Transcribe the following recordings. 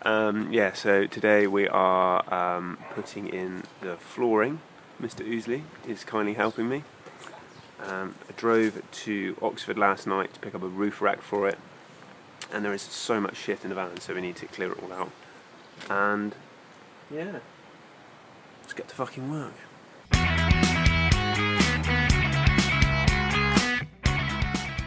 Yeah, so today we are putting in the flooring. Mr. Ousley is kindly helping me. I drove to Oxford last night to pick up a roof rack for it, and there is so much shit in the van, so we need to clear it all out. And yeah, let's get to fucking work.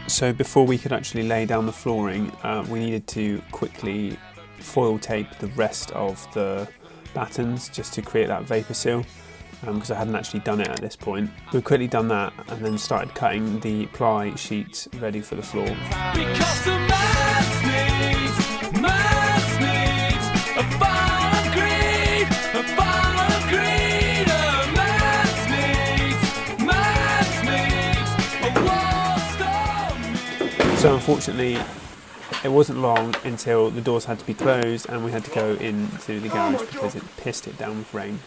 So before we could actually lay down the flooring, we needed to quickly foil tape the rest of the battens just to create that vapour seal, because I hadn't actually done it at this point. We've quickly done that and then started cutting the ply sheets ready for the floor. Because the man's needs a fire greed, a fire greed, a man's needs a war storm. So unfortunately, it wasn't long until the doors had to be closed and we had to go into the garage because it pissed it down with rain.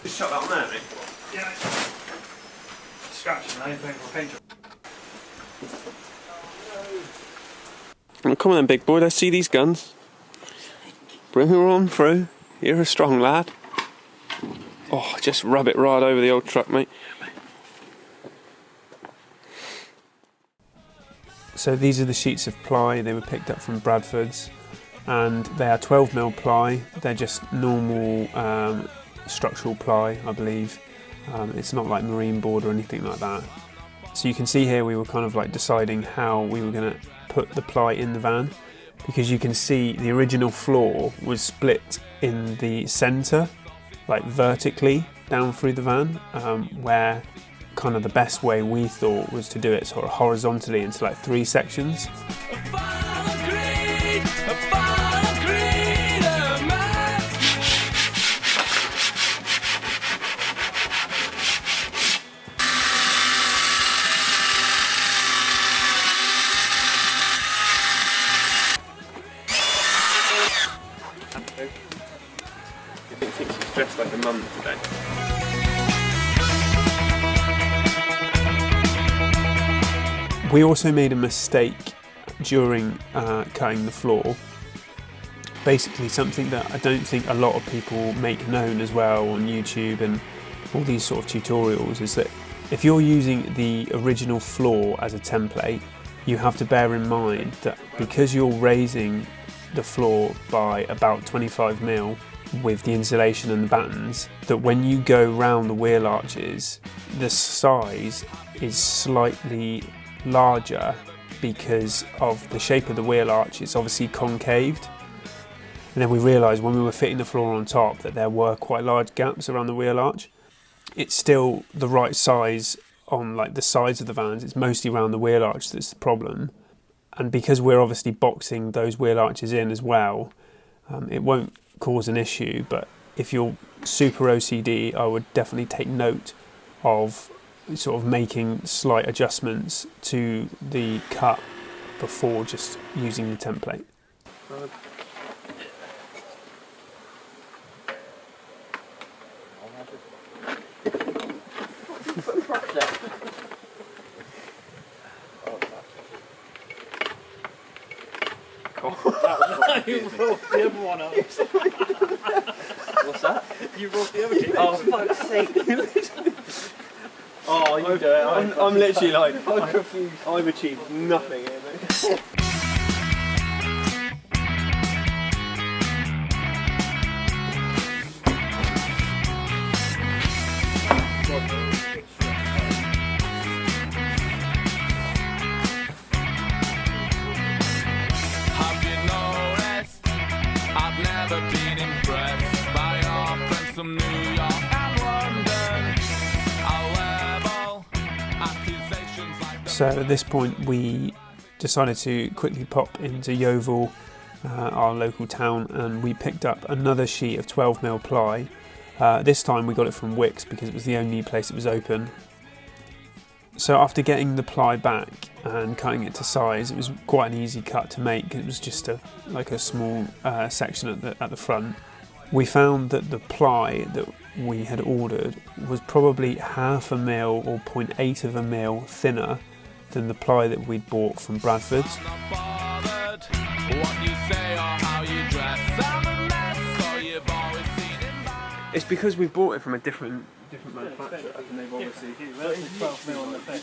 Just shut that on there, mate. Yeah. Scratching, I ain't paying for a paint job. Come on then, big boy, let's see these guns. Bring her on through. You're a strong lad. Oh, just rub it right over the old truck, mate. So these are the sheets of ply. They were picked up from Bradfords, and they are 12mm ply. They're just normal structural ply, I believe. It's not like marine board or anything like that. So you can see here we were kind of like deciding how we were going to put the ply in the van, because you can see the original floor was split in the centre, like vertically down through the van, where kind of the best way we thought was to do it sort of horizontally into like 3 sections. I think she's dressed like a mum today. We also made a mistake during cutting the floor. Basically something that I don't think a lot of people make known as well on YouTube and all these sort of tutorials is that if you're using the original floor as a template, you have to bear in mind that because you're raising the floor by about 25mm with the insulation and the battens, that when you go round the wheel arches, the size is slightly larger because of the shape of the wheel arch. It's obviously concaved, and then we realised when we were fitting the floor on top that there were quite large gaps around the wheel arch. It's still the right size on like the sides of the vans, it's mostly around the wheel arch that's the problem. And because we're obviously boxing those wheel arches in as well, it won't cause an issue. But if you're super OCD, I would definitely take note of sort of making slight adjustments to the cut before just using the template. You rolled the other one up. What's that? You rolled the other two. Oh, fuck's sake. Oh, you do it. I'm literally like, I'm confused. I've achieved nothing here, mate. Have you noticed? I've never been impressed by your friends from New York and London. I'll level accusations like the So at this point we decided to quickly pop into Yeovil, our local town, and we picked up another sheet of 12mm ply. This time we got it from Wickes because it was the only place that was open. So after getting the ply back and cutting it to size, it was quite an easy cut to make. It was just like a small section at the front. We found that the ply that we had ordered was probably half a mil or 0.8 of a mil thinner than the ply that we'd bought from Bradfords. It's because we bought it from a different manufacturer, and they've obviously 12 mil on the bed.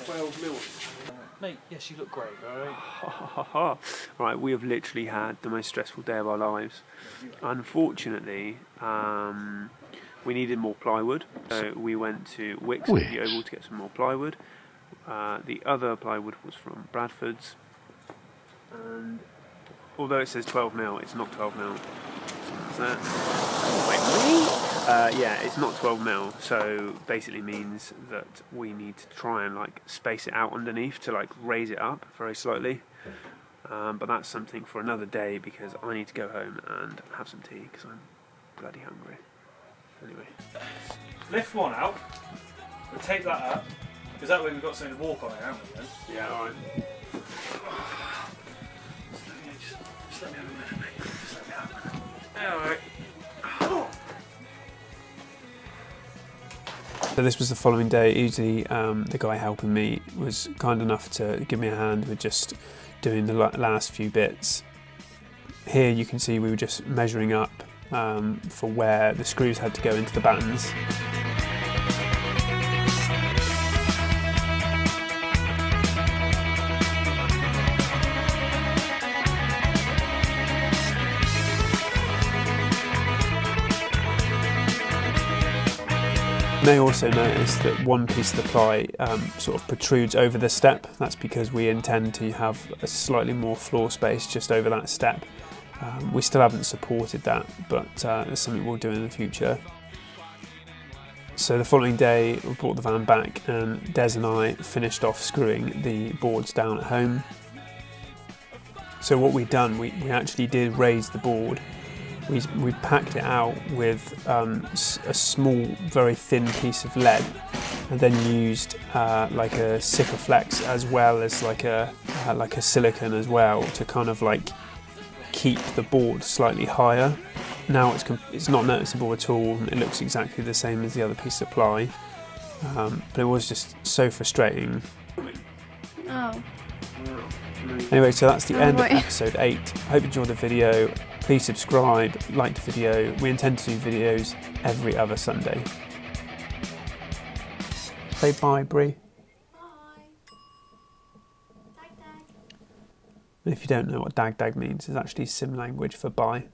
12 mil. Mate, yes, you look great, alright? Right, we have literally had the most stressful day of our lives. Unfortunately, we needed more plywood, so we went to Wickes at the Oval to get some more plywood. The other plywood was from Bradfords, and although it says 12 mil, it's not 12 mil. So that's that. Yeah, it's not 12 mil, so basically means that we need to try and like space it out underneath to like raise it up very slightly. But that's something for another day because I need to go home and have some tea because I'm bloody hungry. Anyway. Lift one out, we'll take that up, because that way we've got something to walk on it, haven't we then? Yeah, alright. Just let me have a minute, mate. Just let me have a minute. Yeah, alright. So this was the following day. Usually the guy helping me was kind enough to give me a hand with just doing the last few bits. Here you can see we were just measuring up for where the screws had to go into the battens. You may also notice that one piece of the ply sort of protrudes over the step. That's because we intend to have a slightly more floor space just over that step. We still haven't supported that, but it's something we'll do in the future. So the following day we brought the van back and Des and I finished off screwing the boards down at home. So what we'd done, we actually did raise the board. We packed it out with a small, very thin piece of lead, and then used like a Sikaflex as well as like a silicone as well to kind of like keep the board slightly higher. Now it's not noticeable at all. It looks exactly the same as the other piece of ply, but it was just so frustrating. Oh. Anyway, so that's the end of wait. episode 8. I hope you enjoyed the video. Please subscribe, like the video. We intend to do videos every other Sunday. Say bye, Brie. Bye. Dag dag. And if you don't know what dag dag means, it's actually sim language for bye.